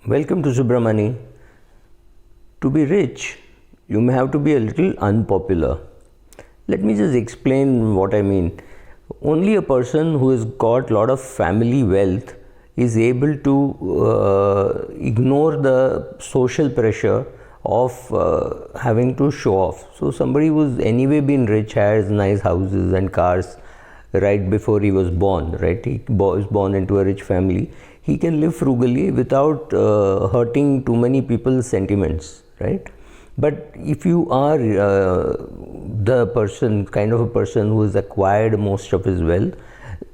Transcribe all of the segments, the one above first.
Welcome to Subramani. To be rich, you may have to be a little unpopular. Let me just explain what I mean. Only a person who has got a lot of family wealth is able to ignore the social pressure of having to show off. So somebody who's anyway been rich has nice houses and cars right before he was born, right? He was born into a rich family. He can live frugally without hurting too many people's sentiments, right? But if you are the person, kind of a person who has acquired most of his wealth,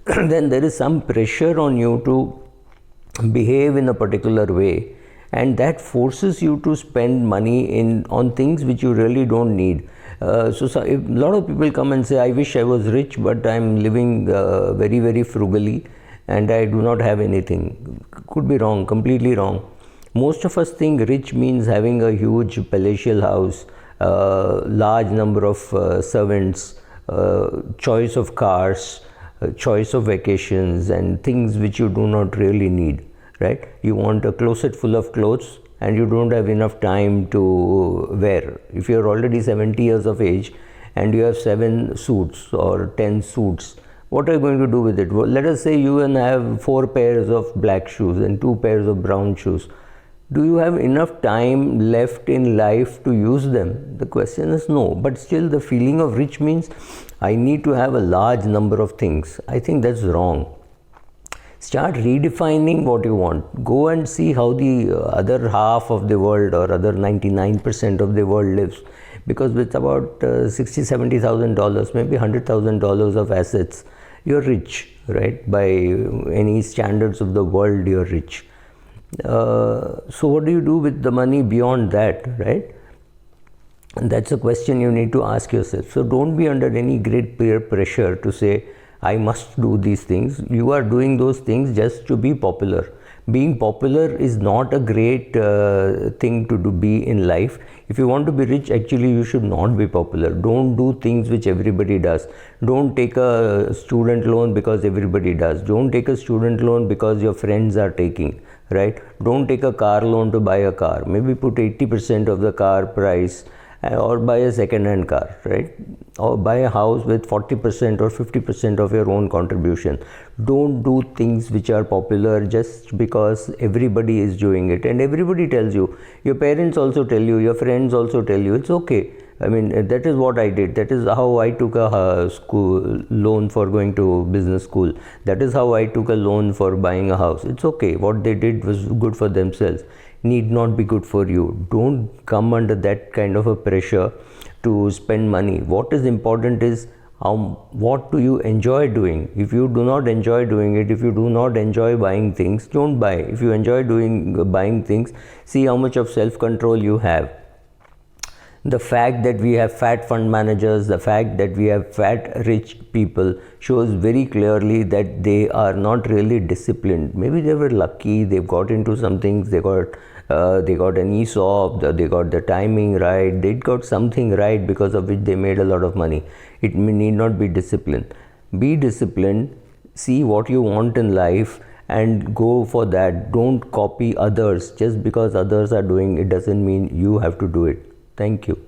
then there is some pressure on you to behave in a particular way, and that forces you to spend money on things which you really don't need. So if a lot of people come and say, I wish I was rich, but I'm living very, very frugally and I do not have anything. Could be wrong, completely wrong. Most of us think rich means having a huge palatial house, large number of servants, choice of cars, choice of vacations, and things which you do not really need, right? You want a closet full of clothes and you don't have enough time to wear. If you're already 70 years of age and you have 7 suits or 10 suits, what are you going to do with it? Well, let us say you and I have 4 pairs of black shoes and 2 pairs of brown shoes. Do you have enough time left in life to use them? The question is no. But still, the feeling of rich means I need to have a large number of things. I think that's wrong. Start redefining what you want. Go and see how the other half of the world or other 99% of the world lives. Because with about $60,000-$70,000, maybe $100,000 of assets, you're rich, right? By any standards of the world, you're rich. So what do you do with the money beyond that, right? And that's a question you need to ask yourself. So don't be under any great peer pressure to say, I must do these things. You are doing those things just to be popular. Being popular is not a great thing to be in life. If you want to be rich, actually you should not be popular. Don't do things which everybody does. Don't take a student loan because everybody does. Don't take a student loan because your friends are taking, right? Don't take a car loan to buy a car. Maybe put 80% of the car price or buy a second-hand car, right? Or buy a house with 40% or 50% of your own contribution. Don't do things which are popular just because everybody is doing it. And everybody tells you, your parents also tell you, your friends also tell you, it's okay. I mean, that is what I did. That is how I took a school loan for going to business school. That is how I took a loan for buying a house. It's okay. What they did was good for themselves. Need not be good for you. Don't come under that kind of a pressure to spend money. What is important is what do you enjoy doing. If you do not enjoy doing it, if you do not enjoy buying things, don't buy. If you enjoy buying things, see how much of self-control you have. The fact that we have fat fund managers, the fact that we have fat rich people shows very clearly that they are not really disciplined. Maybe they were lucky, they've got into some things, they got an ESOP, they got the timing right, they got something right because of which they made a lot of money. It need not be disciplined. Be disciplined, see what you want in life and go for that. Don't copy others. Just because others are doing it doesn't mean you have to do it. Thank you.